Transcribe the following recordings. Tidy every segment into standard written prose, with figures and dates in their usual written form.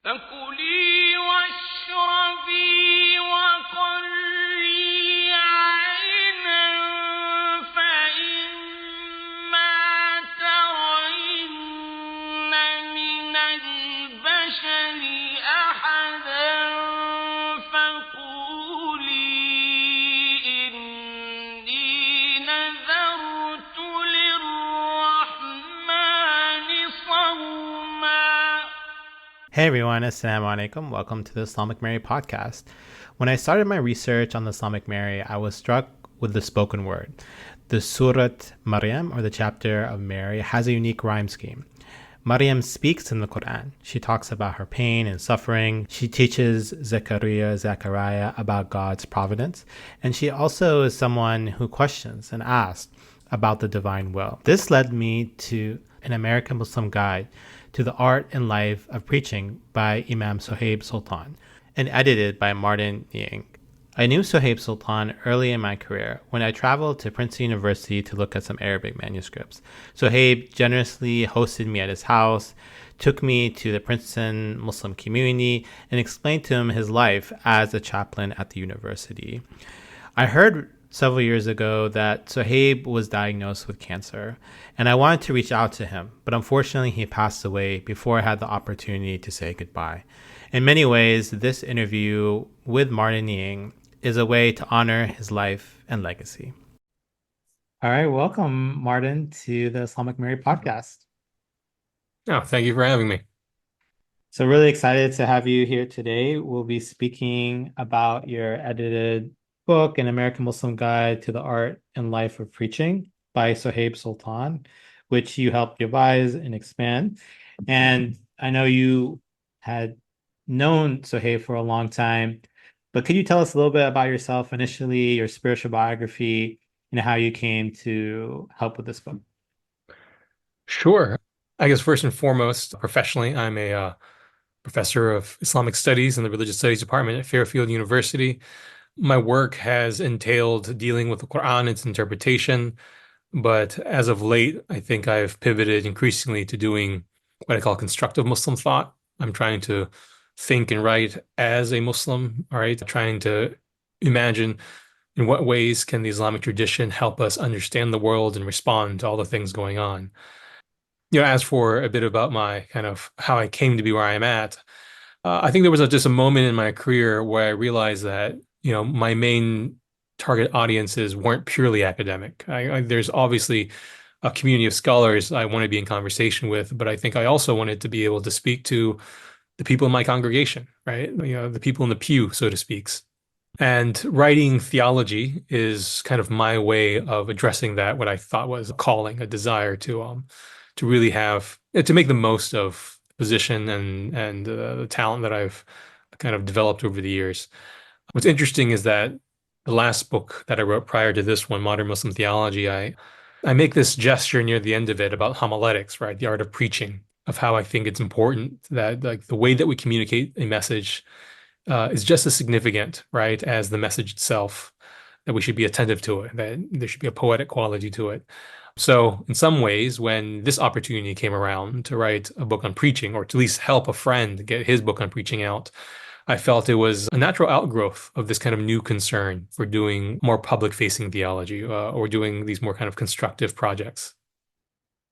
فكلي واشربي وقري عينا فإما ترين من البشر أحدا فقولي إني نذرت للرحمن صوما. Hey everyone, Assalamu alaikum. Welcome to the Islamic Mary podcast. When I started my research on the Islamic Mary, I was struck with the spoken word. The Surat Maryam, or the chapter of Mary, has a unique rhyme scheme. Maryam speaks in the Quran. She talks about her pain and suffering. She teaches Zechariah about God's providence. And she also is someone who questions and asks about the divine will. This led me to an American Muslim guide to the Art and Life of Preaching by Imam Sohaib Sultan and edited by Martin Nguyen. I knew Sohaib Sultan early in my career when I traveled to Princeton University to look at some Arabic manuscripts. Sohaib generously hosted me at his house, took me to the Princeton Muslim community, and explained to him his life as a chaplain at the university. I heard several years ago that Sohaib was diagnosed with cancer, and I wanted to reach out to him, but unfortunately he passed away before I had the opportunity to say goodbye. In many ways, this interview with Martin Ying is a way to honor his life and legacy. All right, welcome, Martin, to the Islamic Mary podcast. Oh, thank you for having me. So really excited to have you here today. We'll be speaking about your edited book, An American Muslim Guide to the Art and Life of Preaching by Sohaib Sultan, which you helped revise and expand. And I know you had known Sohaib for a long time, but could you tell us a little bit about yourself initially, your spiritual biography, and how you came to help with this book? Sure. I guess first and foremost, professionally, I'm a professor of Islamic Studies in the Religious Studies Department at Fairfield University. My work has entailed dealing with the Quran and its interpretation, but as of late, I think I've pivoted increasingly to doing what I call constructive Muslim thought. I'm trying to think and write as a Muslim, all right, trying to imagine in what ways can the Islamic tradition help us understand the world and respond to all the things going on. As for a bit about my kind of how I came to be where I am at, I think there was just a moment in my career where I realized that my main target audiences weren't purely academic. There's obviously a community of scholars I want to be in conversation with, but I think I also wanted to be able to speak to the people in my congregation, right? The people in the pew, so to speak. And writing theology is kind of my way of addressing that, what I thought was a calling, a desire to really have, to make the most of the position and the talent that I've kind of developed over the years. What's interesting is that the last book that I wrote prior to this one, Modern Muslim Theology, I make this gesture near the end of it about homiletics, right? The art of preaching, of how I think it's important that like the way that we communicate a message is just as significant, right, as the message itself, that we should be attentive to it, that there should be a poetic quality to it. So in some ways, when this opportunity came around to write a book on preaching, or to at least help a friend get his book on preaching out, I felt it was a natural outgrowth of this kind of new concern for doing more public-facing theology or doing these more kind of constructive projects.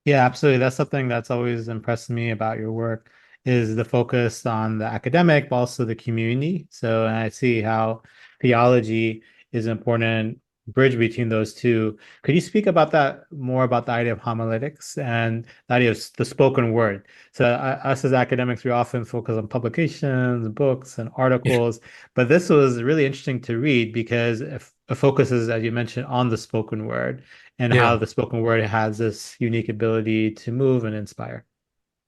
Yeah, absolutely. That's something that's always impressed me about your work is the focus on the academic, but also the community. So, and I see how theology is an important bridge between those two. Could you speak about that more, about the idea of homiletics and the idea of the spoken word? So us as academics, we often focus on publications, books, and articles, but this was really interesting to read because it focuses, as you mentioned, on the spoken word and how the spoken word has this unique ability to move and inspire.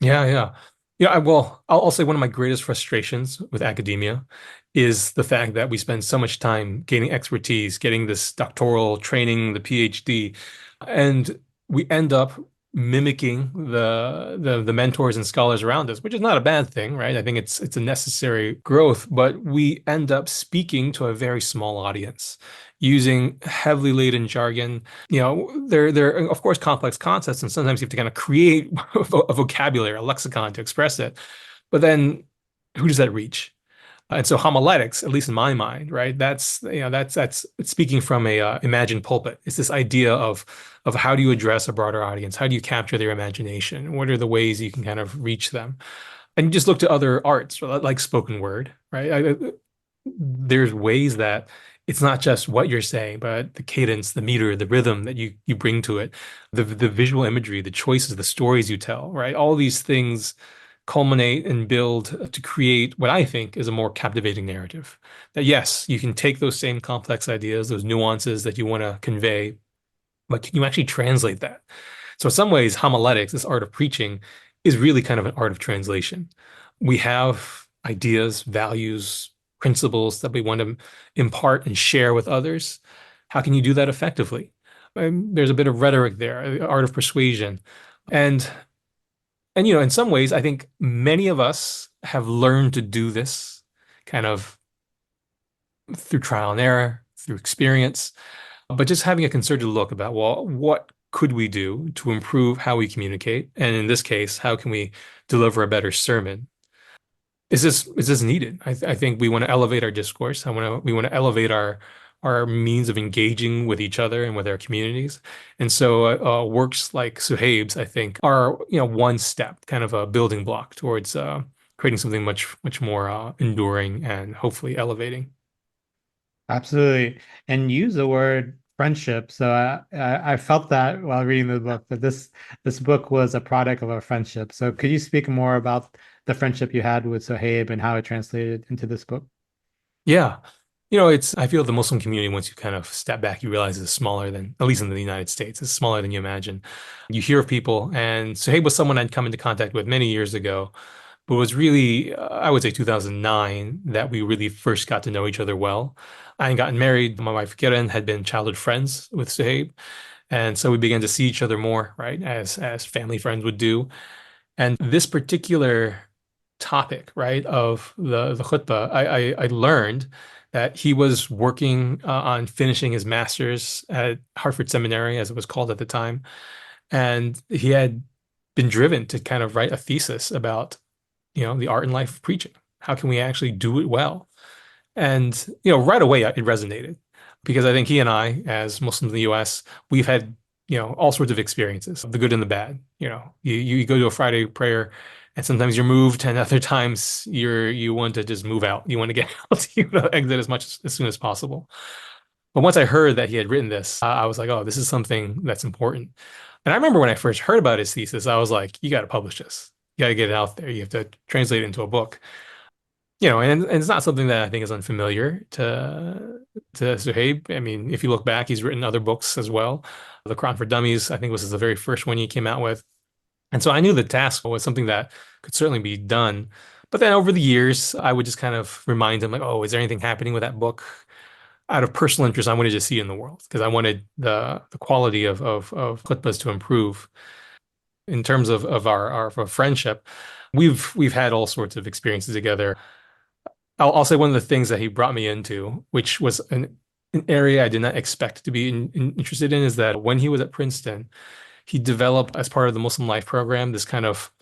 Yeah. Well, I'll say one of my greatest frustrations with academia is the fact that we spend so much time gaining expertise, getting this doctoral training, the PhD, and we end up mimicking the mentors and scholars around us, which is not a bad thing, right? I think it's a necessary growth, but we end up speaking to a very small audience using heavily laden jargon. There are, of course, complex concepts, and sometimes you have to kind of create a vocabulary, a lexicon to express it. But then who does that reach? And so homiletics, at least in my mind, right? That's it's speaking from a imagined pulpit. It's this idea of how do you address a broader audience? How do you capture their imagination? What are the ways you can kind of reach them? And you just look to other arts like spoken word, right? There's ways that it's not just what you're saying, but the cadence, the meter, the rhythm that you bring to it, the visual imagery, the choices, the stories you tell, right? All these things culminate and build to create what I think is a more captivating narrative. That yes, you can take those same complex ideas, those nuances that you want to convey, but can you actually translate that? So in some ways, homiletics, this art of preaching, is really kind of an art of translation. We have ideas, values, principles that we want to impart and share with others. How can you do that effectively? There's a bit of rhetoric there, the art of persuasion. And in some ways, I think many of us have learned to do this kind of through trial and error, through experience, but just having a concerted look about, well, what could we do to improve how we communicate? And in this case, how can we deliver a better sermon? Is this needed? I think we want to elevate our discourse. We want to elevate our means of engaging with each other and with our communities. And so works like Suhaib's, I think, are one step, kind of a building block towards creating something much more enduring and hopefully elevating. Absolutely. And use the word friendship. So I felt that while reading the book, that this book was a product of a friendship. So could you speak more about the friendship you had with Sohaib and how it translated into this book? Yeah. I feel the Muslim community, once you kind of step back, you realize it's smaller than, at least in the United States, it's smaller than you imagine. You hear of people, and Suhaib was someone I'd come into contact with many years ago, but it was really, I would say 2009 that we really first got to know each other well. I had gotten married. My wife, Kiran, had been childhood friends with Suhaib. And so we began to see each other more, right, as family friends would do. And this particular topic, right, of the khutbah, I learned that he was working on finishing his master's at Hartford Seminary, as it was called at the time, and he had been driven to kind of write a thesis about, the art and life of preaching. How can we actually do it well? And right away it resonated because I think he and I, as Muslims in the U.S., we've had all sorts of experiences, the good and the bad. You go to a Friday prayer, and sometimes you're moved, and other times you want to just move out. You want to get out. You want to exit as soon as possible. But once I heard that he had written this, I was like, oh, this is something that's important. And I remember when I first heard about his thesis, I was like, you got to publish this. You got to get it out there. You have to translate it into a book. And it's not something that I think is unfamiliar to Suhaib. I mean, if you look back, he's written other books as well. The Quran for Dummies, I think, was the very first one he came out with. And so I knew the task was something that could certainly be done. But then over the years, I would just kind of remind him, like, oh, is there anything happening with that book? Out of personal interest, I wanted to see it in the world because I wanted the quality of khutbahs to improve. In terms of our friendship, we've had all sorts of experiences together. I'll say one of the things that he brought me into, which was an area I did not expect to be interested in, is that when he was at Princeton, he developed, as part of the Muslim Life program, this kind of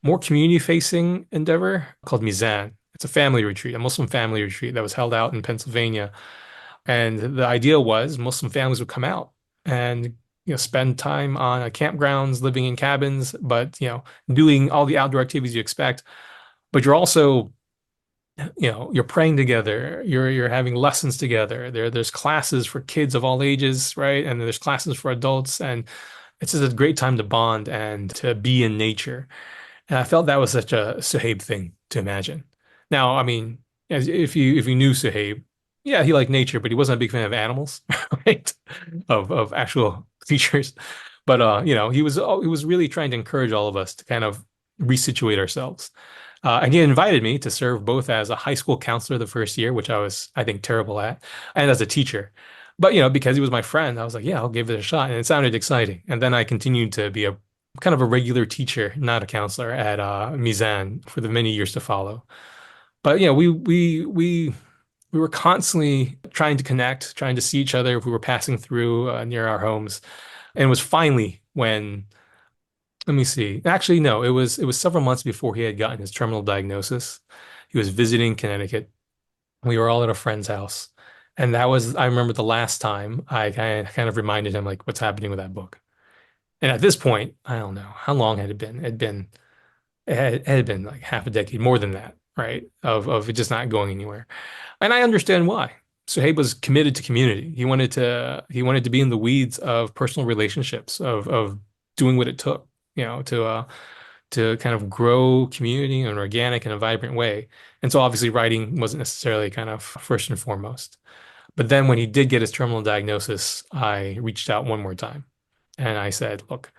more community-facing endeavor called Mizan. It's a family retreat, a Muslim family retreat that was held out in Pennsylvania. And the idea was Muslim families would come out and spend time on campgrounds, living in cabins, but doing all the outdoor activities you expect. But you're also you're praying together, you're having lessons together. There's classes for kids of all ages, right? And there's classes for adults, and it's just a great time to bond and to be in nature. And I felt that was such a Suhaib thing to imagine. Now, I mean, if you knew Suhaib, yeah, he liked nature, but he wasn't a big fan of animals, right? Of actual creatures. But he was really trying to encourage all of us to kind of resituate ourselves. And he invited me to serve both as a high school counselor the first year, which I was, I think, terrible at, and as a teacher. But because he was my friend, I was like, yeah, I'll give it a shot, and it sounded exciting. And then I continued to be a kind of a regular teacher, not a counselor, at Mizan for the many years to follow. But we were constantly trying to connect, trying to see each other if we were passing through near our homes. And it was finally when, let me see. Actually, no, it was several months before he had gotten his terminal diagnosis. He was visiting Connecticut. We were all at a friend's house. And I remember the last time I kind of reminded him, like, what's happening with that book. And at this point, I don't know, how long had it been? It had been like half a decade, more than that, right? Of it just not going anywhere. And I understand why. Suhaib was committed to community. He wanted to be in the weeds of personal relationships, of doing what it took, to kind of grow community in an organic and a vibrant way. And so obviously writing wasn't necessarily kind of first and foremost. But then when he did get his terminal diagnosis, I reached out one more time and I said, look,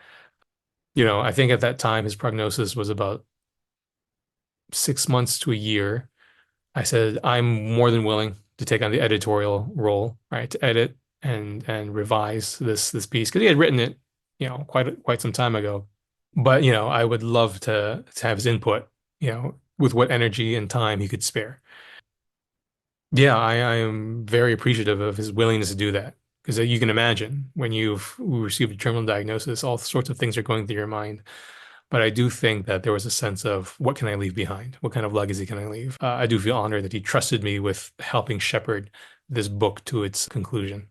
I think at that time his prognosis was about 6 months to a year. I said, I'm more than willing to take on the editorial role, right, to edit and revise this piece because he had written it, quite some time ago. But, I would love to have his input, with what energy and time he could spare. Yeah, I am very appreciative of his willingness to do that because you can imagine when you've received a terminal diagnosis, all sorts of things are going through your mind. But I do think that there was a sense of what can I leave behind? What kind of legacy can I leave? I do feel honored that he trusted me with helping shepherd this book to its conclusion.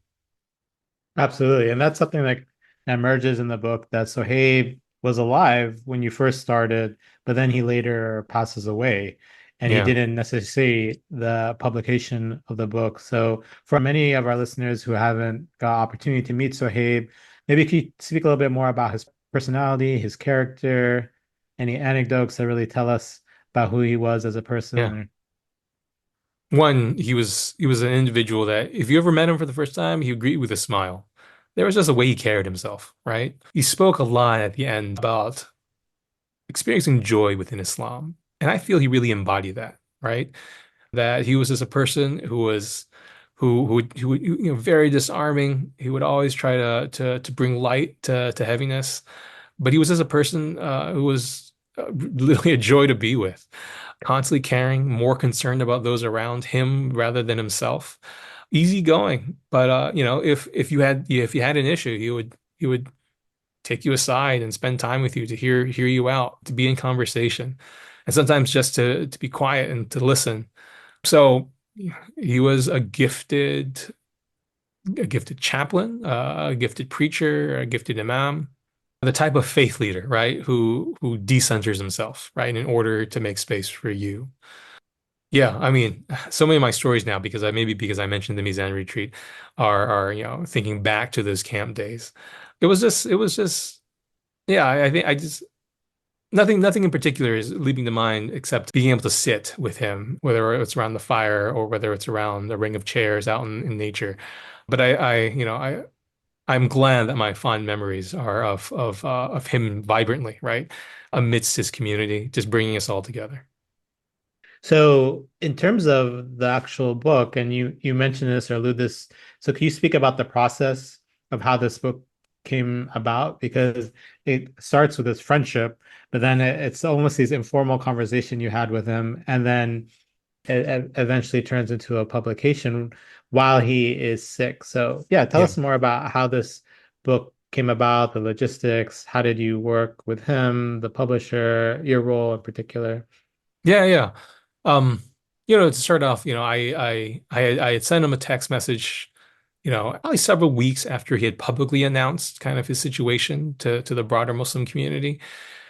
Absolutely. And that's something that emerges in the book that Sohaib was alive when you first started, but then he later passes away. And he Yeah, didn't necessarily see the publication of the book. So for many of our listeners who haven't got opportunity to meet Sohaib, maybe you could speak a little bit more about his personality, his character, any anecdotes that really tell us about who he was as a yeah. person. One, he was an individual that if you ever met him for the first time, he would greet you with a smile. There was just a way he carried himself, right? He spoke a lot at the end about experiencing joy within Islam. And I feel he really embodied that, right? That he was just a person who would, very disarming. He would always try to bring light to heaviness. But he was just a person who was literally a joy to be with, constantly caring, more concerned about those around him rather than himself. Easygoing, but if you had an issue, he would take you aside and spend time with you to hear you out, to be in conversation, and sometimes just to be quiet and to listen. So he was a gifted chaplain, a gifted preacher, a gifted imam, the type of faith leader, right? Who decenters himself, right, in order to make space for you. Yeah, I mean, so many of my stories now, because I mentioned the Mizan retreat, are thinking back to those camp days. It was just yeah, I think I just nothing in particular is leaping to mind except being able to sit with him, whether it's around the fire or whether it's around a ring of chairs out in nature. But I'm glad that my fond memories are of him vibrantly, right, amidst his community, just bringing us all together. So, in terms of the actual book, and you mentioned this or allude this, so can you speak about the process of how this book came about? Because it starts with this friendship, but then it's almost these informal conversation you had with him, and then it eventually turns into a publication while he is sick. So, yeah, tell Yeah. us more about how this book came about, the logistics. How did you work with him, the publisher, your role in particular? Yeah, yeah. Um, to start off, I had sent him a text message, probably several weeks after he had publicly announced kind of his situation to the broader Muslim community.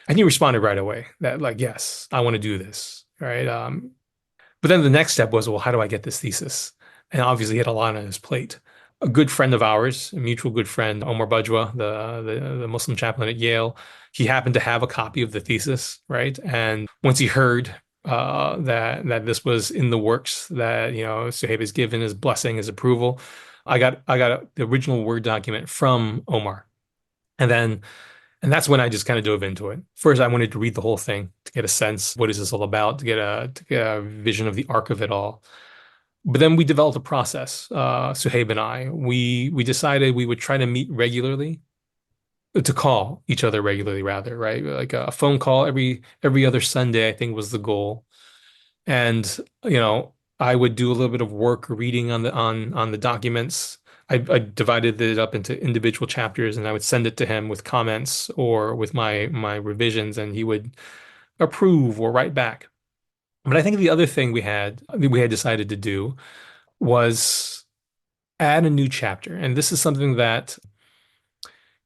And he responded right away that, like, yes, I want to do this. Right. But then the next step was, well, how do I get this thesis? And obviously he had a lot on his plate. A good friend of ours, a mutual good friend, Omar Bajwa, the Muslim chaplain at Yale, he happened to have a copy of the thesis, right? And once he heard that this was in the works, that Suhaib has given his blessing, his approval, I got the original Word document from Omar, and then and that's when I just kind of dove into it. First, I wanted to read the whole thing to get a sense, what is this all about, to get a vision of the arc of it all. But then we developed a process, Suhaib and I. We decided we would try to meet regularly, to call each other regularly, rather, right? Like a phone call every other Sunday, I think was the goal. And I would do a little bit of work reading on the documents. I divided it up into individual chapters, and I would send it to him with comments or with my revisions, and he would approve or write back. But I think the other thing we had decided to do was add a new chapter. And this is something that,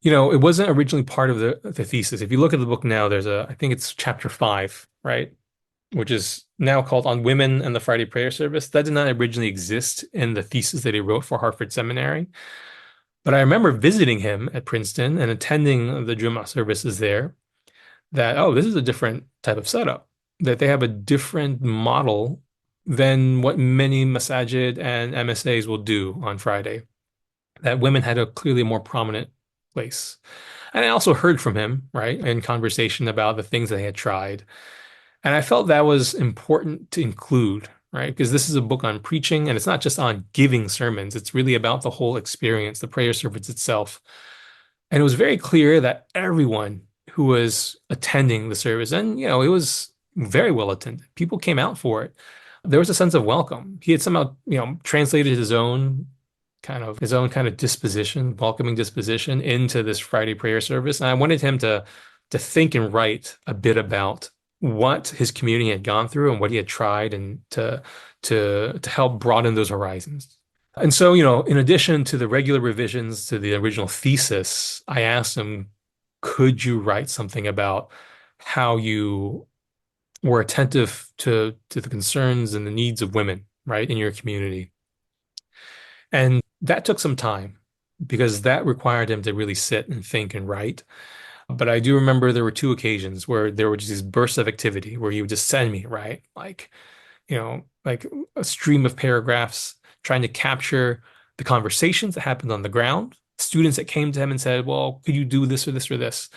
it wasn't originally part of the thesis. If you look at the book now, I think it's chapter 5, right? Which is now called On Women and the Friday Prayer Service. That did not originally exist in the thesis that he wrote for Harvard Seminary. But I remember visiting him at Princeton and attending the Jummah services there, that, oh, this is a different type of setup, that they have a different model than what many masajid and MSAs will do on Friday, that women had a clearly more prominent place. And I also heard from him, right, in conversation about the things they had tried. And I felt that was important to include, right? Because this is a book on preaching, and it's not just on giving sermons. It's really about the whole experience, the prayer service itself. And it was very clear that everyone who was attending the service, and it was very well attended. People came out for it. There was a sense of welcome. He had somehow, translated his own kind of disposition, welcoming disposition into this Friday prayer service. And I wanted him to think and write a bit about what his community had gone through and what he had tried, and to help broaden those horizons. And so, in addition to the regular revisions to the original thesis, I asked him, could you write something about how you were attentive to the concerns and the needs of women, right, in your community? And that took some time because that required him to really sit and think and write. But I do remember there were two occasions where there were just these bursts of activity where he would just send me, right? Like a stream of paragraphs trying to capture the conversations that happened on the ground, students that came to him and said, well, could you do this or this or this?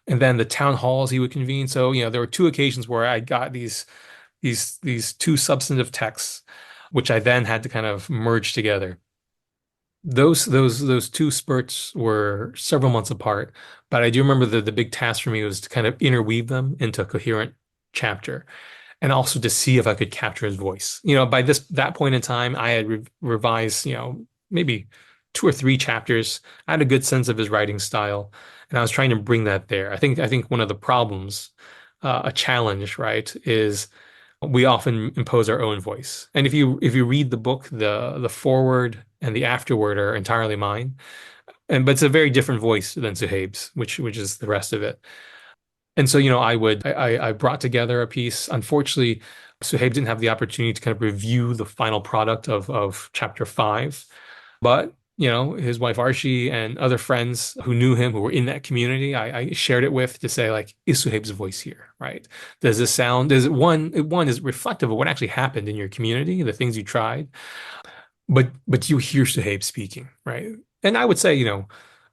And then the town halls he would convene. So, there were two occasions where I got these two substantive texts, which I then had to kind of merge together. Those two spurts were several months apart, but I do remember the big task for me was to kind of interweave them into a coherent chapter, and also to see if I could capture his voice. By that point in time, I had revised, maybe 2 or 3 chapters. I had a good sense of his writing style, and I was trying to bring that there. I think one of the problems, a challenge, right, is we often impose our own voice. And if you read the book, the foreword and the afterword are entirely mine. But it's a very different voice than Suhaib's, which is the rest of it. And so, I brought together a piece. Unfortunately, Suhaib didn't have the opportunity to kind of review the final product of chapter 5. But, his wife Archie and other friends who knew him, who were in that community, I shared it with to say, like, is Suhaib's voice here, right? Does this sound, is it one is reflective of what actually happened in your community, the things you tried, but you hear Suhaib speaking, right? And I would say, a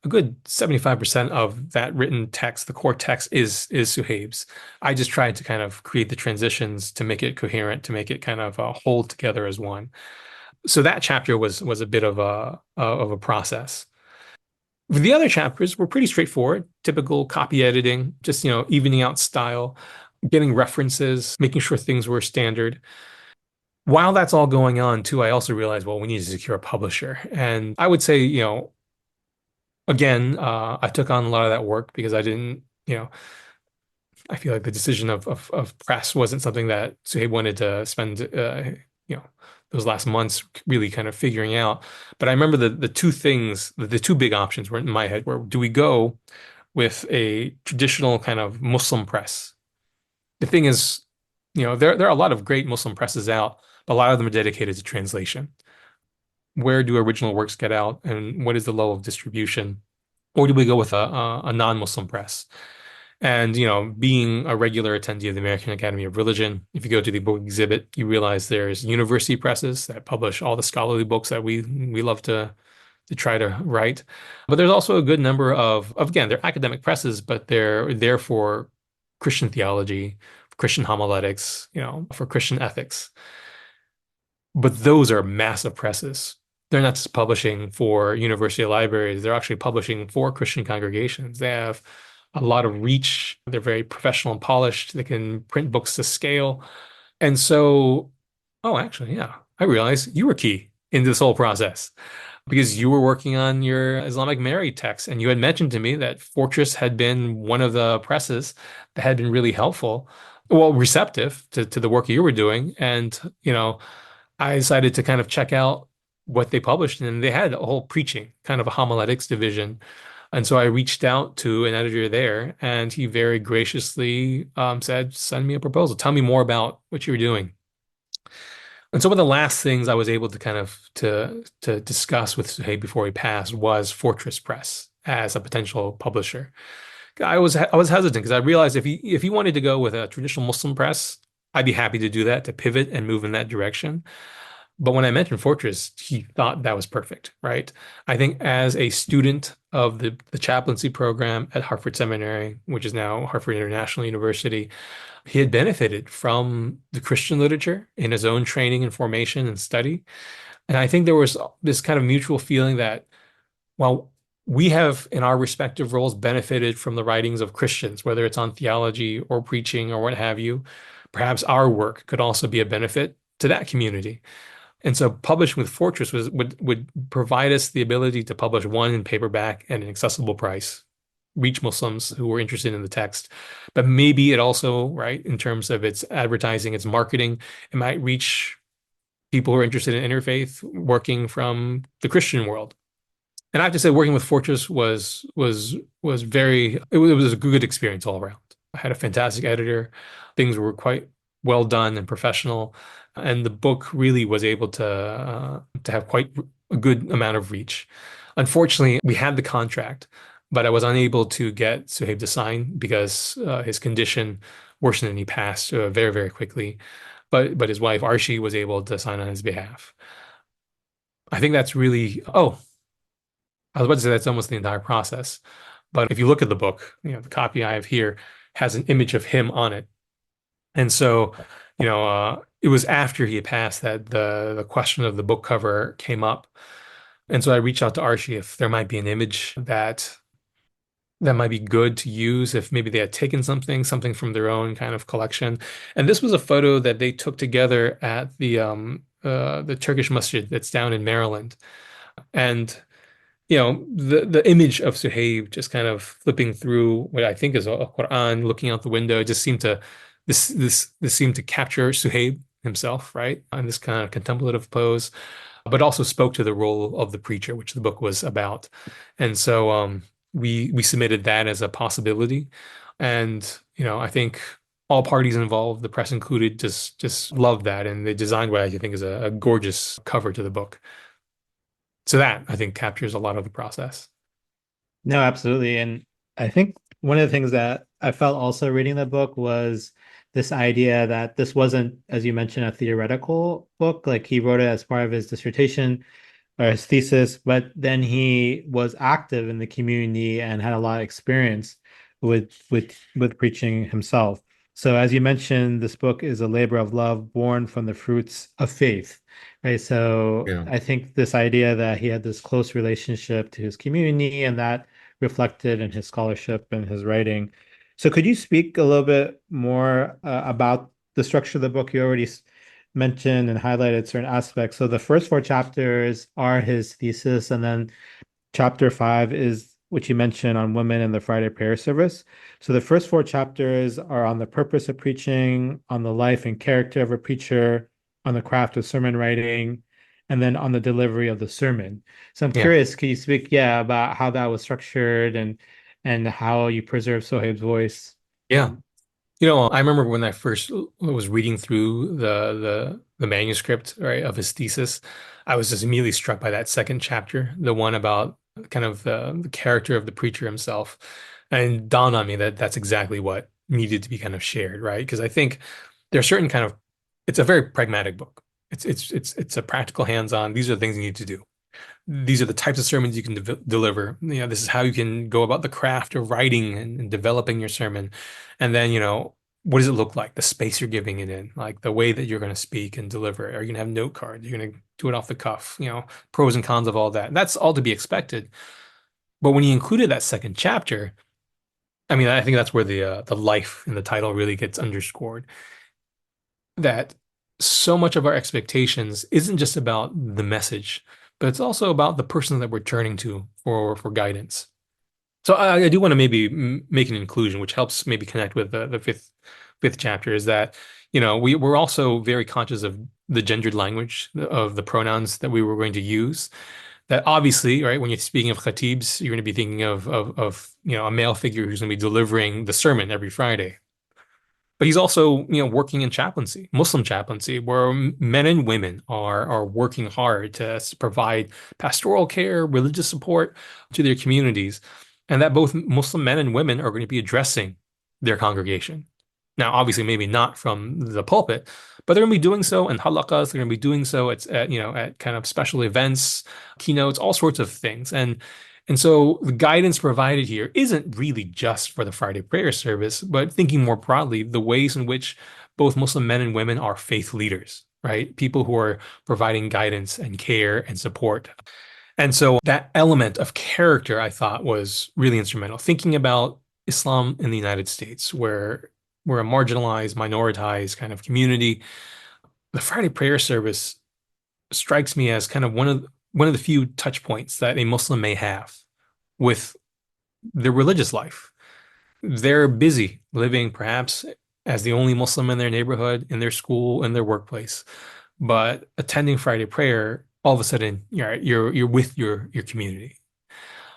good 75% of that written text, the core text is Suhaib's. I just tried to kind of create the transitions to make it coherent, to make it kind of hold together as one. So that chapter was a bit of a process. The other chapters were pretty straightforward, typical copy editing, just, evening out style, getting references, making sure things were standard. While that's all going on too, I also realized, well, we need to secure a publisher. And I would say, again, I took on a lot of that work because I didn't, I feel like the decision of press wasn't something that Suhaib wanted to spend, those last months really kind of figuring out. But I remember the two things, the two big options were in my head were, do we go with a traditional kind of Muslim press? The thing is, there are a lot of great Muslim presses out, but a lot of them are dedicated to translation. Where do original works get out, and what is the level of distribution? Or do we go with a non-Muslim press? And, being a regular attendee of the American Academy of Religion, if you go to the book exhibit, you realize there's university presses that publish all the scholarly books that we love to try to write. But there's also a good number again, they're academic presses, but they're there for Christian theology, Christian homiletics, for Christian ethics. But those are massive presses. They're not just publishing for university libraries, they're actually publishing for Christian congregations. They have a lot of reach. They're very professional and polished. They can print books to scale. And so, oh, actually, yeah, I realized you were key in this whole process because you were working on your Islamic Mary text, and you had mentioned to me that Fortress had been one of the presses that had been really helpful. well, receptive to the work you were doing. And, I decided to kind of check out what they published. And they had a whole preaching, kind of a homiletics division. And so I reached out to an editor there, and he very graciously said, send me a proposal. Tell me more about what you're doing. And so one of the last things I was able to kind of to discuss with Suhaib before he passed was Fortress Press as a potential publisher. I was hesitant because I realized if he wanted to go with a traditional Muslim press, I'd be happy to do that, to pivot and move in that direction. But when I mentioned Fortress, he thought that was perfect, right? I think as a student of the chaplaincy program at Hartford Seminary, which is now Hartford International University, he had benefited from the Christian literature in his own training and formation and study. And I think there was this kind of mutual feeling that while we have, in our respective roles, benefited from the writings of Christians, whether it's on theology or preaching or what have you, perhaps our work could also be a benefit to that community. And so publishing with Fortress would provide us the ability to publish one in paperback at an accessible price, reach Muslims who were interested in the text. But maybe it also, right, in terms of its advertising, its marketing, it might reach people who are interested in interfaith working from the Christian world. And I have to say, working with Fortress was very it was a good experience all around. I had a fantastic editor. Things were quite well done and professional, and the book really was able to have quite a good amount of reach. Unfortunately, we had the contract, but I was unable to get Suhaib to sign because his condition worsened and he passed very, very quickly. But his wife Arshi was able to sign on his behalf. I think that's really, oh, I was about to say that's almost the entire process. But if you look at the book, the copy I have here has an image of him on it. And so, it was after he had passed that the question of the book cover came up. And so I reached out to Archie if there might be an image that might be good to use, if maybe they had taken something from their own kind of collection. And this was a photo that they took together at the Turkish masjid that's down in Maryland. And the image of Suhaib just kind of flipping through what I think is a Quran, looking out the window, just seemed to this seemed to capture Suhaib himself, right? In this kind of contemplative pose, but also spoke to the role of the preacher, which the book was about. And so we submitted that as a possibility. And I think all parties involved, the press included, just loved that. And they designed what I think is a gorgeous cover to the book. So that I think captures a lot of the process. No, absolutely. And I think one of the things that I felt also reading the book was this idea that this wasn't, as you mentioned, a theoretical book. Like he wrote it as part of his dissertation or his thesis, but then he was active in the community and had a lot of experience with preaching himself. So as you mentioned, this book is a labor of love born from the fruits of faith, right? So Yeah. I think this idea that he had this close relationship to his community and that reflected in his scholarship and his writing. So could you speak a little bit more about the structure of the book? You already mentioned and highlighted certain aspects. So the first four chapters are his thesis, and then chapter 5 is which you mentioned on women and the Friday prayer service. So the first four chapters are on the purpose of preaching, on the life and character of a preacher, on the craft of sermon writing, and then on the delivery of the sermon. So I'm Yeah. curious, can you speak, about how that was structured and how you preserve Sohaib's voice? Yeah. I remember when I first was reading through the manuscript, right, of his thesis, I was just immediately struck by that second chapter, the one about kind of the character of the preacher himself. And it dawned on me that that's exactly what needed to be kind of shared, right? Because I think there's certain kind of it's a very pragmatic book. It's a practical hands-on. These are the things you need to do. These are the types of sermons you can deliver. This is how you can go about the craft of writing and developing your sermon. And then, what does it look like? The space you're giving it in, like the way that you're going to speak and deliver. Are you going to have note cards? You're going to do it off the cuff, pros and cons of all that. And that's all to be expected. But when he included that second chapter, I mean, I think that's where the life in the title really gets underscored. That so much of our expectations isn't just about the message, but it's also about the person that we're turning to for guidance. So I do want to maybe make an inclusion, which helps maybe connect with the fifth chapter, is that, we're also very conscious of the gendered language of the pronouns that we were going to use. That obviously, right, when you're speaking of khatibs, you're going to be thinking of a male figure who's going to be delivering the sermon every Friday. But he's also, working in chaplaincy, Muslim chaplaincy, where men and women are working hard to provide pastoral care, religious support to their communities, and that both Muslim men and women are going to be addressing their congregation. Now, obviously, maybe not from the pulpit, but they're going to be doing so in halaqas. They're going to be doing so at kind of special events, keynotes, all sorts of things. And so the guidance provided here isn't really just for the Friday prayer service, but thinking more broadly, the ways in which both Muslim men and women are faith leaders, right? People who are providing guidance and care and support. And so that element of character, I thought, was really instrumental. Thinking about Islam in the United States, where we're a marginalized, minoritized kind of community, the Friday prayer service strikes me as kind of one of the few touch points that a Muslim may have with their religious life. They're busy living perhaps as the only Muslim in their neighborhood, in their school, in their workplace. But attending Friday prayer, all of a sudden, you're with your community.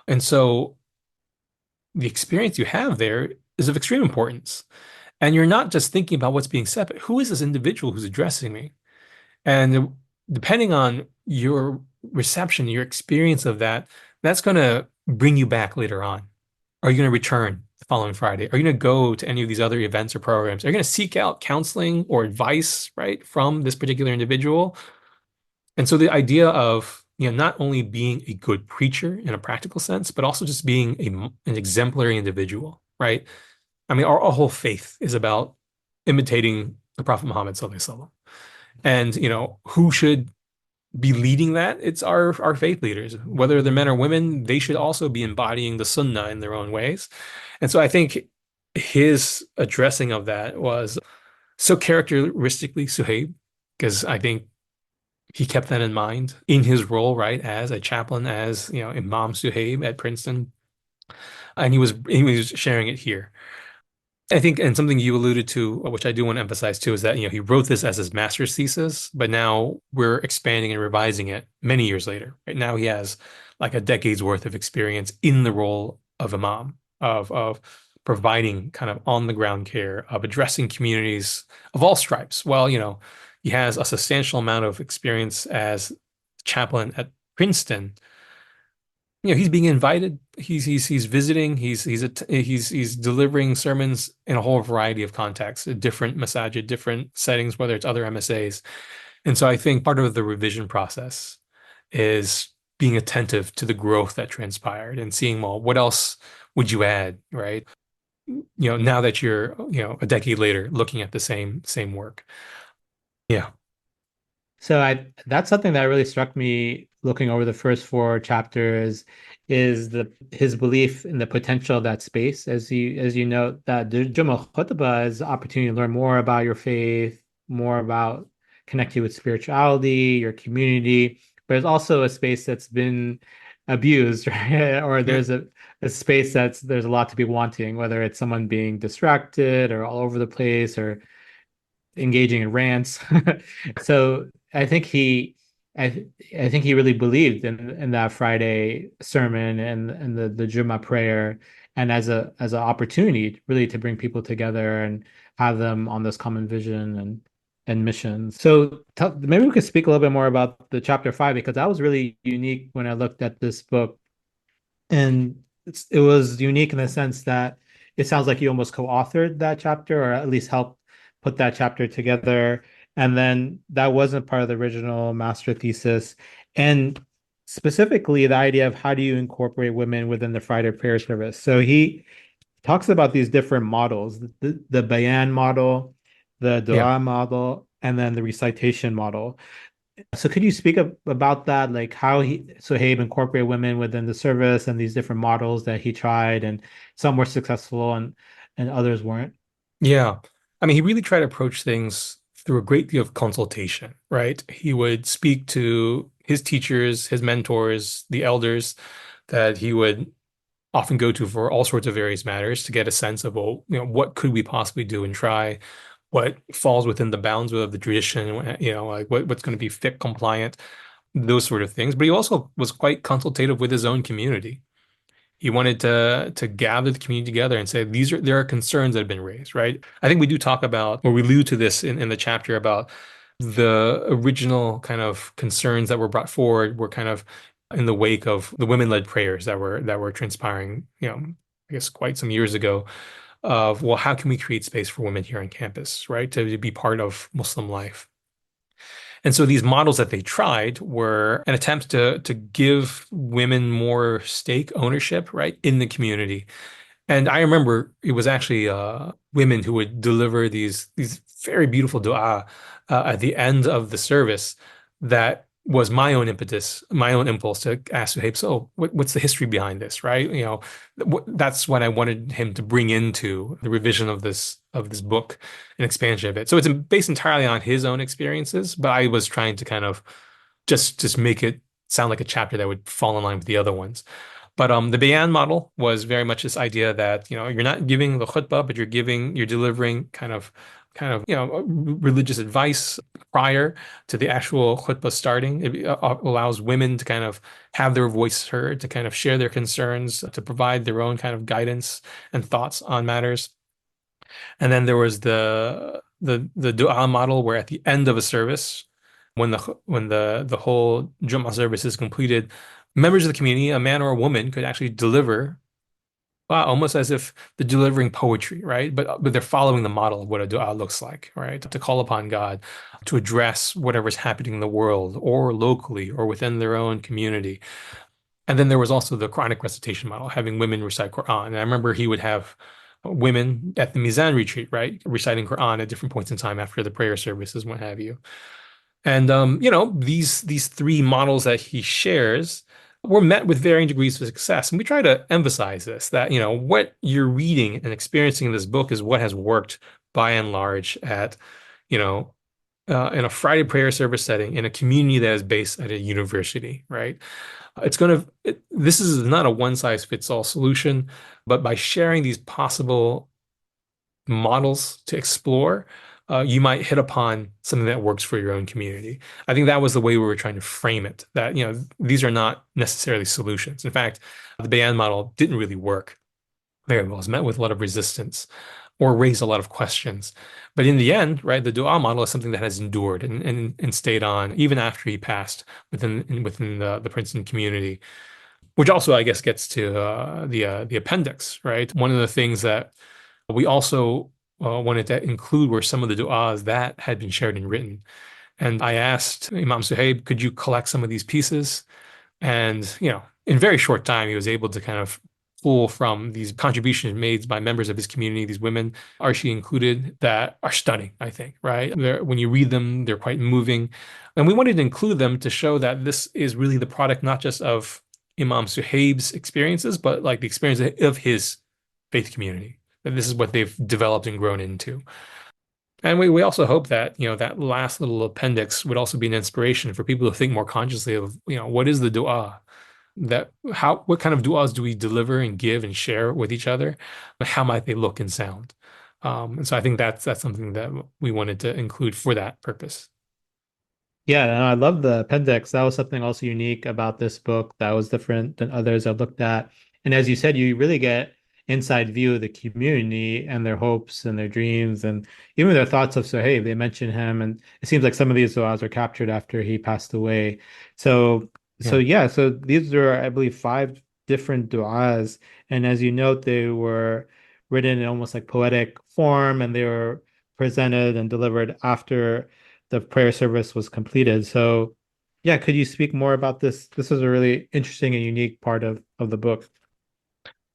And so the experience you have there is of extreme importance. And you're not just thinking about what's being said, but who is this individual who's addressing me? And depending on your reception, your experience of that, that's going to bring you back later on. Are you going to return the following Friday? Are you going to go to any of these other events or programs? Are you going to seek out counseling or advice, right, from this particular individual? And so the idea of, not only being a good preacher in a practical sense, but also just being an exemplary individual, right? I mean, our whole faith is about imitating the Prophet Muhammad sallallahu alaihi wasallam. And, who should be leading that? It's our faith leaders, whether they're men or women. They should also be embodying the Sunnah in their own ways. And so I think his addressing of that was so characteristically Suhaib, because I think he kept that in mind in his role, right, as a chaplain, as Imam Suhaib at Princeton, and he was sharing it here. I think, and something you alluded to, which I do want to emphasize too, is that he wrote this as his master's thesis, but now we're expanding and revising it many years later. Right now, he has like a decade's worth of experience in the role of imam, of providing kind of on the ground care, of addressing communities of all stripes. Well, he has a substantial amount of experience as chaplain at Princeton. He's being invited. He's visiting. He's delivering sermons in a whole variety of contexts, different masajid, different settings, whether it's other MSAs. And so I think part of the revision process is being attentive to the growth that transpired and seeing, well, what else would you add, right? Now that you're, a decade later looking at the same work. Yeah. So that's something that really struck me looking over the first four chapters is the his belief in the potential of that space. As you know, that the Jummah Khutbah is the opportunity to learn more about your faith, more about connecting with spirituality, your community, but it's also a space that's been abused, right? Or Yeah. there's a space there's a lot to be wanting, whether it's someone being distracted or all over the place or engaging in rants. So I, I think he really believed in that Friday sermon and the Jummah prayer, and as an opportunity really to bring people together and have them on this common vision and mission. So maybe we could speak a little bit more about the chapter 5, because that was really unique when I looked at this book. And it was unique in the sense that it sounds like you almost co-authored that chapter, or at least helped put that chapter together. And then that wasn't part of the original master thesis. And specifically, the idea of how do you incorporate women within the Friday prayer service. So he talks about these different models, the Bayan model, the Yeah. Dua model, and then the recitation model. So could you speak about that, like how Sohaib incorporated women within the service and these different models that he tried, and some were successful and others weren't? Yeah. I mean, he really tried to approach things through a great deal of consultation, right? He would speak to his teachers, his mentors, the elders that he would often go to for all sorts of various matters to get a sense of, well, what could we possibly do and try, what falls within the bounds of the tradition, like what's going to be fit compliant, those sort of things. But he also was quite consultative with his own community. He wanted to gather the community together and say there are concerns that have been raised, right? I think we do talk about, or we allude to this in the chapter about the original kind of concerns that were brought forward were kind of in the wake of the women-led prayers that were transpiring, I guess quite some years ago of, well, how can we create space for women here on campus, right? To be part of Muslim life. And so these models that they tried were an attempt to give women more stake ownership, right, in the community. And I remember it was actually women who would deliver these very beautiful dua at the end of the service that was my own impetus, my own impulse to ask Suhaib, so what's the history behind this, right? That's what I wanted him to bring into the revision of this book and expansion of it. So it's based entirely on his own experiences, but I was trying to kind of just make it sound like a chapter that would fall in line with the other ones. But the Bayan model was very much this idea that, you're not giving the khutbah, but you're delivering kind of, religious advice prior to the actual khutbah starting. It allows women to kind of have their voice heard, to kind of share their concerns, to provide their own kind of guidance and thoughts on matters. And then there was the dua model where at the end of a service, when the whole Jummah service is completed, members of the community, a man or a woman, could actually deliver, almost as if they're delivering poetry, right? But they're following the model of what a dua looks like, right? To call upon God, to address whatever's happening in the world or locally or within their own community. And then there was also the Quranic recitation model, having women recite Quran. And I remember he would have women at the Mizan retreat, right, reciting Quran at different points in time after the prayer services, what have you. And these three models that he shares were met with varying degrees of success. And we try to emphasize this, that what you're reading and experiencing in this book is what has worked by and large at you know in a Friday prayer service setting in a community that is based at a university, right? This is not a one size fits all solution, but by sharing these possible models to explore, you might hit upon something that works for your own community. I think that was the way we were trying to frame it, that, these are not necessarily solutions. In fact, the Bayan model didn't really work very well. It was met with a lot of resistance or raised a lot of questions. But in the end, right, the dua model is something that has endured and stayed on even after he passed within the Princeton community, which also, I guess, gets to the appendix, right? One of the things that we also wanted to include were some of the du'as that had been shared and written. And I asked Imam Suhaib, could you collect some of these pieces? And, in very short time, he was able to kind of pull from these contributions made by members of his community, these women, Archie included, that are stunning, I think, right? When you read them, they're quite moving. And we wanted to include them to show that this is really the product not just of Imam Suhaib's experiences, but like the experience of his faith community. That this is what they've developed and grown into. And we also hope that, that last little appendix would also be an inspiration for people to think more consciously of, what is the dua? What kind of du'as do we deliver and give and share with each other? But how might they look and sound? And so I think that's something that we wanted to include for that purpose. Yeah, and I love the appendix. That was something also unique about this book that was different than others I've looked at. And as you said, you really get inside view of the community and their hopes and their dreams and even their thoughts of Sohaib. They mention him, and it seems like some of these du'as were captured after he passed away. So Yeah. so these are, I believe, five different du'as. And as you note, they were written in almost like poetic form, and they were presented and delivered after the prayer service was completed. So, yeah, could you speak more about this? This is a really interesting and unique part of the book.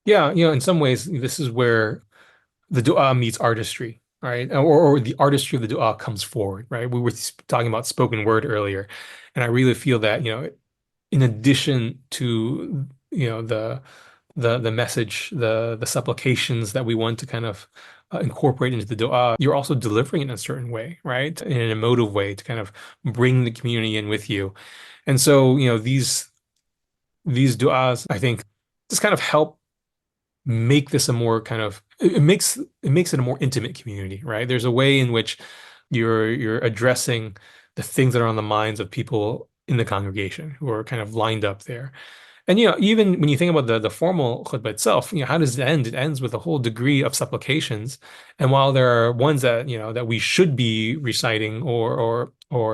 Yeah, in some ways, this is where the dua meets artistry, right? Or the artistry of the dua comes forward, right? We were talking about spoken word earlier, and I really feel that, in addition to, the message, the supplications that we want to kind of incorporate into the dua, you're also delivering it in a certain way, right? In an emotive way to kind of bring the community in with you. And so, these duas, I think, just kind of help make this a more kind of it makes it a more intimate community, right? There's a way in which you're addressing the things that are on the minds of people in the congregation who are kind of lined up there. And even when you think about the formal khutbah itself, how does it end? It ends with a whole degree of supplications. And while there are ones that that we should be reciting or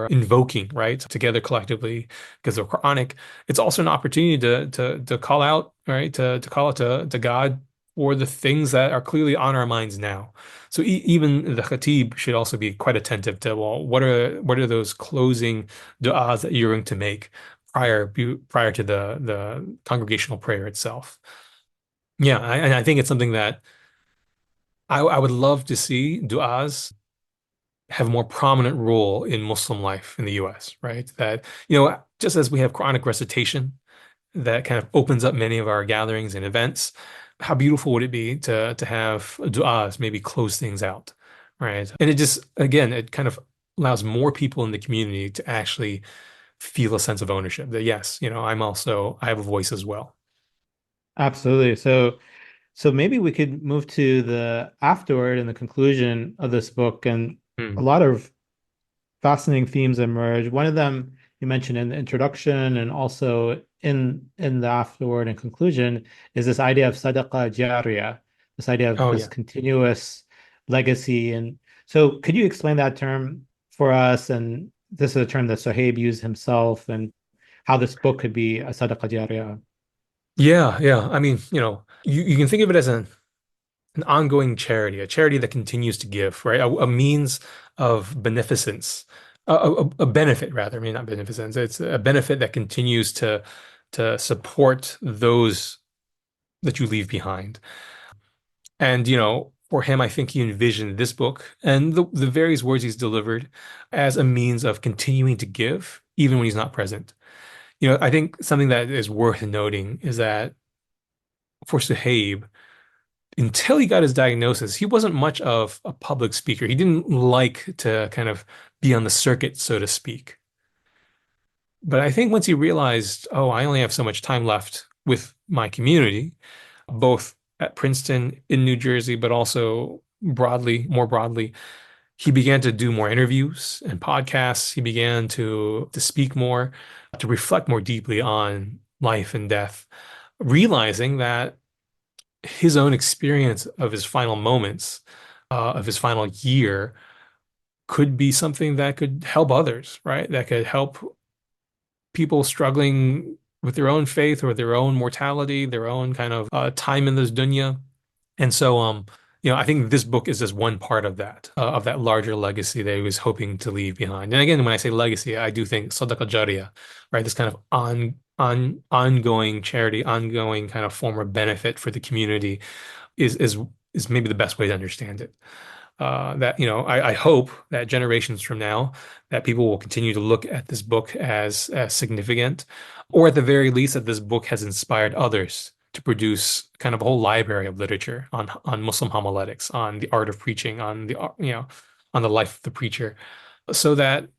invoking, right, together collectively because they're Quranic, it's also an opportunity to call out, right, to call out to God for the things that are clearly on our minds now. So even the khatib should also be quite attentive to, well, what are those closing du'as that you're going to make prior to the congregational prayer itself. Yeah, and I think it's something that I would love to see du'as have a more prominent role in Muslim life in the US, right? That, just as we have Quranic recitation that kind of opens up many of our gatherings and events, how beautiful would it be to have du'as maybe close things out, right? And it just, again, it kind of allows more people in the community to actually feel a sense of ownership that yes, I have a voice as well. Absolutely. So maybe we could move to the afterword and the conclusion of this book, and a Hmm. lot of fascinating themes emerge. One of them you mentioned in the introduction and also in the afterword and conclusion is this idea of sadaqah jariyah, this idea of Oh this yeah. continuous legacy. And so could you explain that term for us? And this is a term that Sohaib used himself, and how this book could be a sadaqah jariyah. Yeah, yeah. I mean, you can think of it as an ongoing charity, a charity that continues to give, right? A means of beneficence, a benefit rather. I mean, not beneficence. It's a benefit that continues to support those that you leave behind. And, for him, I think he envisioned this book and the various words he's delivered as a means of continuing to give, even when he's not present. I think something that is worth noting is that for Suhaib, until he got his diagnosis, he wasn't much of a public speaker. He didn't like to kind of be on the circuit, so to speak. But I think once he realized, oh, I only have so much time left with my community, both at Princeton, in New Jersey, but also more broadly, he began to do more interviews and podcasts. He began to speak more, to reflect more deeply on life and death, realizing that his own experience of his final moments, of his final year, could be something that could help others, right? That could help people struggling with their own faith or their own mortality, their own kind of time in this dunya. And so, I think this book is just one part of that larger legacy that he was hoping to leave behind. And again, when I say legacy, I do think Sadaqah Jariyah, right? This kind of ongoing charity, ongoing kind of form of benefit for the community is is is maybe the best way to understand it. That I hope that generations from now, that people will continue to look at this book as significant, or at the very least, that this book has inspired others to produce kind of a whole library of literature on Muslim homiletics, on the art of preaching, on on the life of the preacher, so that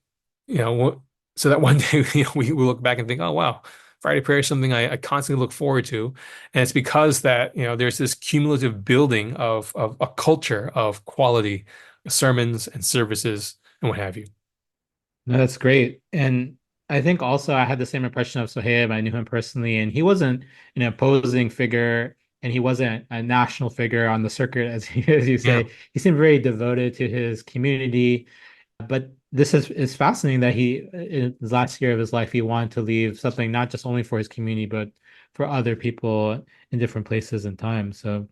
you know, so that one day we will look back and think, oh wow, Friday prayer is something I constantly look forward to, and it's because that there's this cumulative building of a culture of quality sermons and services and what have you. No, that's great. And I think also I had the same impression of Sohaib. I knew him personally, and he wasn't an imposing figure, and he wasn't a national figure on the circuit, as you Yeah, say. He seemed very devoted to his community. But this is fascinating that he, in his last year of his life, he wanted to leave something not just only for his community, but for other people in different places and times. So,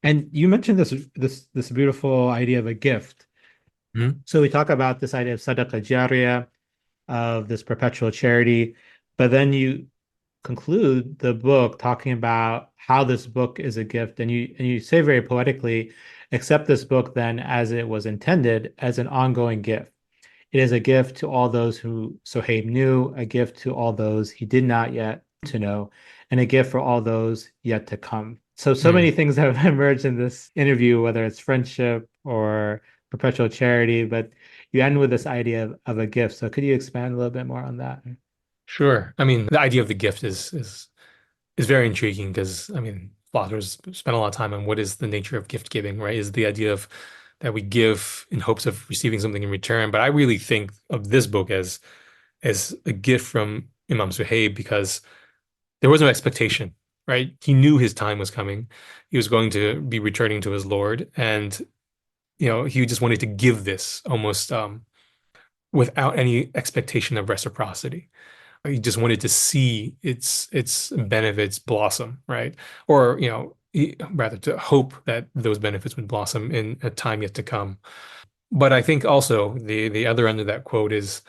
and you mentioned this beautiful idea of a gift. Mhm. So we talk about this idea of sadaqah jariyah, of this perpetual charity, but then you conclude the book talking about how this book is a gift, and you say very poetically, accept this book then as it was intended as an ongoing gift. It is a gift to all those who Sohaib knew, a gift to all those he did not yet to know, and a gift for all those yet to come. So Mm. many things have emerged in this interview, whether it's friendship or perpetual charity, but you end with this idea of a gift. So could you expand a little bit more on that? Sure. I mean, the idea of the gift is very intriguing because I mean, philosophers spend a lot of time on what is the nature of gift giving, right? Is the idea of that we give in hopes of receiving something in return. But I really think of this book as a gift from Imam Suhaib because there was no expectation, right? He knew his time was coming. He was going to be returning to his Lord, and he just wanted to give this almost without any expectation of reciprocity. He just wanted to see its benefits blossom, right? Or, rather to hope that those benefits would blossom in a time yet to come. But I think also the other end of that quote is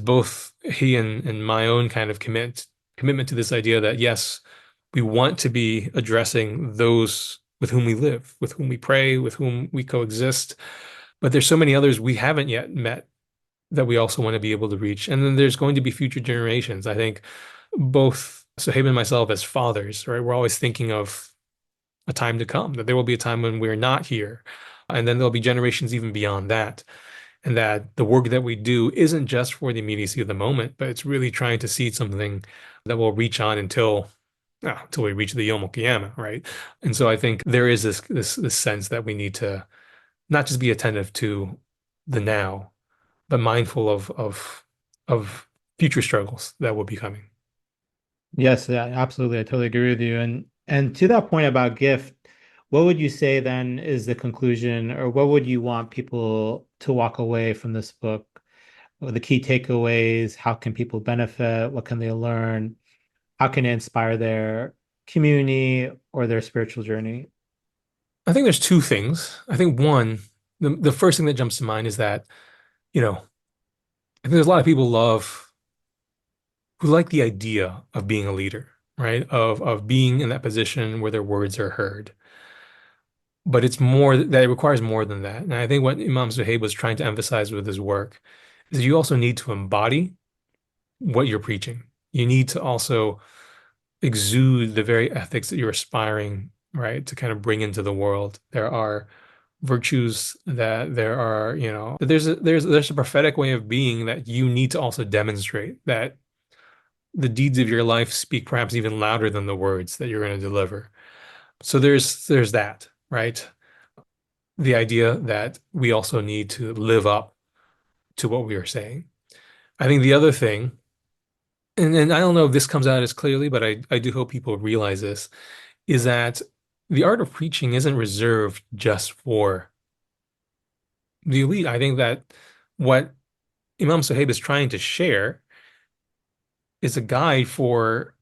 both he and my own kind of commitment to this idea that yes, we want to be addressing those with whom we live, with whom we pray, with whom we coexist. But there's so many others we haven't yet met that we also want to be able to reach. And then there's going to be future generations. I think both Sohaib and myself as fathers, right? We're always thinking of a time to come, that there will be a time when we're not here. And then there'll be generations even beyond that. And that the work that we do isn't just for the immediacy of the moment, but it's really trying to seed something that will reach on until we reach the Yom Qiyamah, right? And so I think there is this sense that we need to not just be attentive to the now, but mindful of future struggles that will be coming. Yes, yeah, absolutely. I totally agree with you. And to that point about gift, what would you say then is the conclusion, or what would you want people to walk away from this book? Or the key takeaways, how can people benefit? What can they learn? How can it inspire their community or their spiritual journey? I think there's two things. I think one, the first thing that jumps to mind is that, I think there's a lot of people who like the idea of being a leader, right? Of being in that position where their words are heard. But it's more that it requires more than that. And I think what Imam Zuhaib was trying to emphasize with his work is you also need to embody what you're preaching. You need to also exude the very ethics that you're aspiring, right, to kind of bring into the world. There are virtues that there are, there's a prophetic way of being that you need to also demonstrate that the deeds of your life speak perhaps even louder than the words that you're going to deliver. So there's that, right? The idea that we also need to live up to what we are saying. I think the other thing, and I don't know if this comes out as clearly, but I do hope people realize this, is that the art of preaching isn't reserved just for the elite. I think that what Imam Sahib is trying to share is a guide for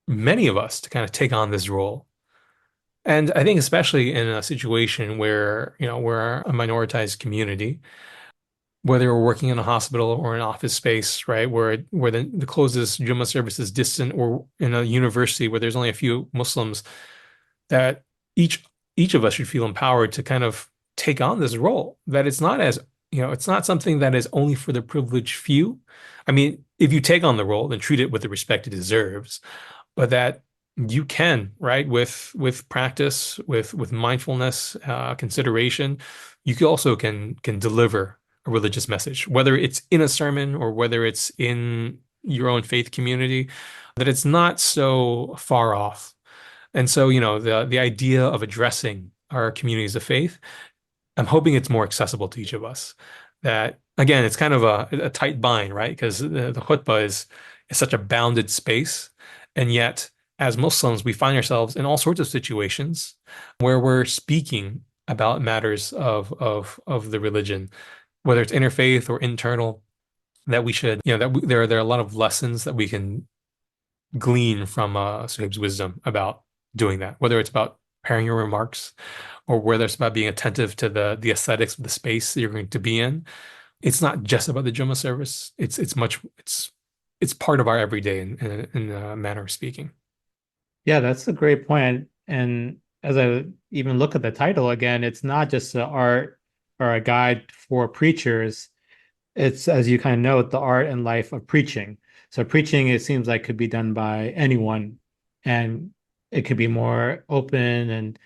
many of us to kind of take on this role. And I think especially in a situation where, we're a minoritized community, whether we're working in a hospital or an office space, right, where the closest Jummah service is distant, or in a university where there's only a few Muslims, that each each of us should feel empowered to kind of take on this role. That it's not as, it's not something that is only for the privileged few. I mean, if you take on the role, then treat it with the respect it deserves, but that you can, right, with practice, with mindfulness, consideration, you also can deliver a religious message, whether it's in a sermon or whether it's in your own faith community, that it's not so far off. And so, the idea of addressing our communities of faith, I'm hoping it's more accessible to each of us. That again, it's kind of a tight bind, right? Because the khutbah is such a bounded space, and yet as Muslims, we find ourselves in all sorts of situations where we're speaking about matters of the religion, whether it's interfaith or internal. That we should, there are a lot of lessons that we can glean from Suhaib's wisdom about doing that, whether it's about preparing your remarks or whether it's about being attentive to the aesthetics of the space that you're going to be in. It's not just about the Jummah service. It's part of our everyday in a manner of speaking. Yeah, that's a great point. And as I even look at the title again, it's not just an art or a guide for preachers. It's, as you kind of note, the art and life of preaching. So preaching, it seems like could be done by anyone, and it could be more open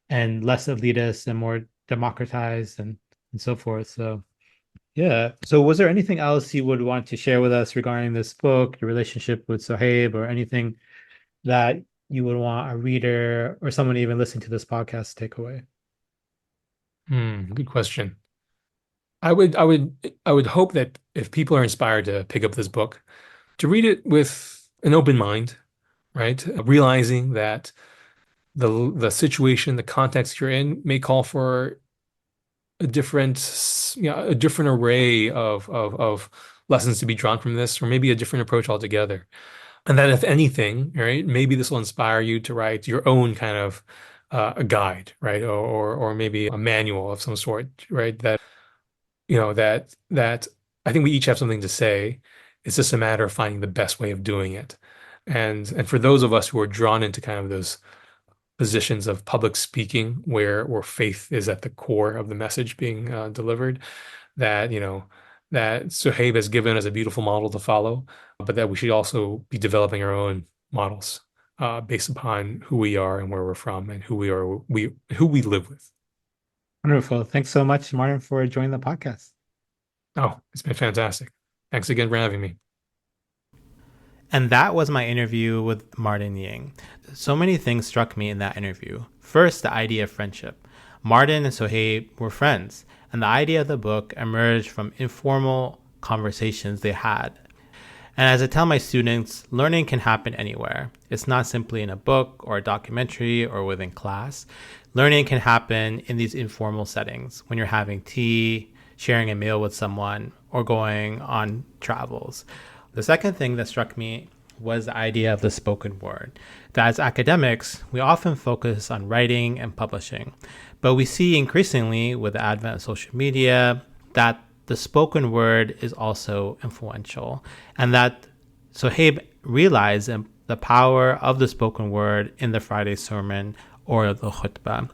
and less elitist and more democratized and so forth. So yeah. So was there anything else you would want to share with us regarding this book, your relationship with Sohaib, or anything that you would want a reader or someone even listening to this podcast to take away? Good question. I would hope that if people are inspired to pick up this book, to read it with an open mind, right? Realizing that the situation, the context you're in may call for a different array of lessons to be drawn from this, or maybe a different approach altogether. And that if anything, right, maybe this will inspire you to write your own kind of a guide, right? Or maybe a manual of some sort, right? That I think we each have something to say. It's just a matter of finding the best way of doing it. And for those of us who are drawn into kind of those positions of public speaking where faith is at the core of the message being delivered, that that Suhaib has given us a beautiful model to follow, but that we should also be developing our own models based upon who we are and where we're from and who we live with. Wonderful. Thanks so much, Martin, for joining the podcast. Oh, it's been fantastic. Thanks again for having me. And that was my interview with Martin Ying. So many things struck me in that interview. First, the idea of friendship. Martin and Suhaib were friends, and the idea of the book emerged from informal conversations they had. And as I tell my students, learning can happen anywhere. It's not simply in a book or a documentary or within class. Learning can happen in these informal settings, when you're having tea, sharing a meal with someone, or going on travels. The second thing that struck me was the idea of the spoken word. That as academics, we often focus on writing and publishing, but we see increasingly with the advent of social media that the spoken word is also influential, and that Suhaib realized the power of the spoken word in the Friday sermon or the khutbah.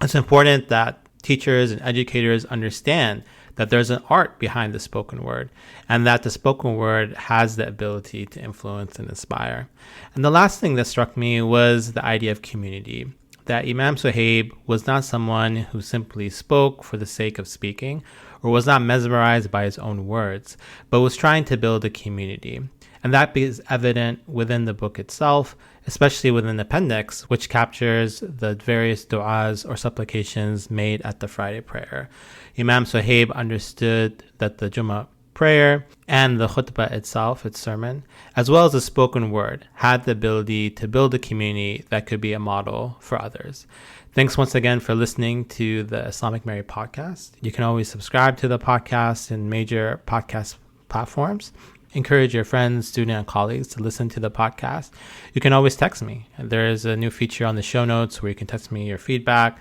It's important that teachers and educators understand that there's an art behind the spoken word, and that the spoken word has the ability to influence and inspire. And the last thing that struck me was the idea of community, that Imam Suhaib was not someone who simply spoke for the sake of speaking, or was not mesmerized by his own words, but was trying to build a community. And that is evident within the book itself, especially within the appendix, which captures the various du'as or supplications made at the Friday prayer. Imam Suhaib understood that the Jummah prayer and the khutbah itself, its sermon, as well as the spoken word, had the ability to build a community that could be a model for others. Thanks once again for listening to the Islamic Mary podcast. You can always subscribe to the podcast in major podcast platforms. Encourage your friends, students, and colleagues to listen to the podcast. You can always text me. There is a new feature on the show notes where you can text me your feedback,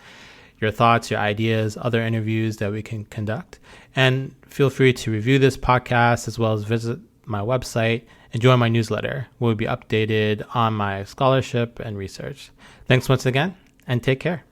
your thoughts, your ideas, other interviews that we can conduct. And feel free to review this podcast as well as visit my website and join my newsletter. We'll be updated on my scholarship and research. Thanks once again, and take care.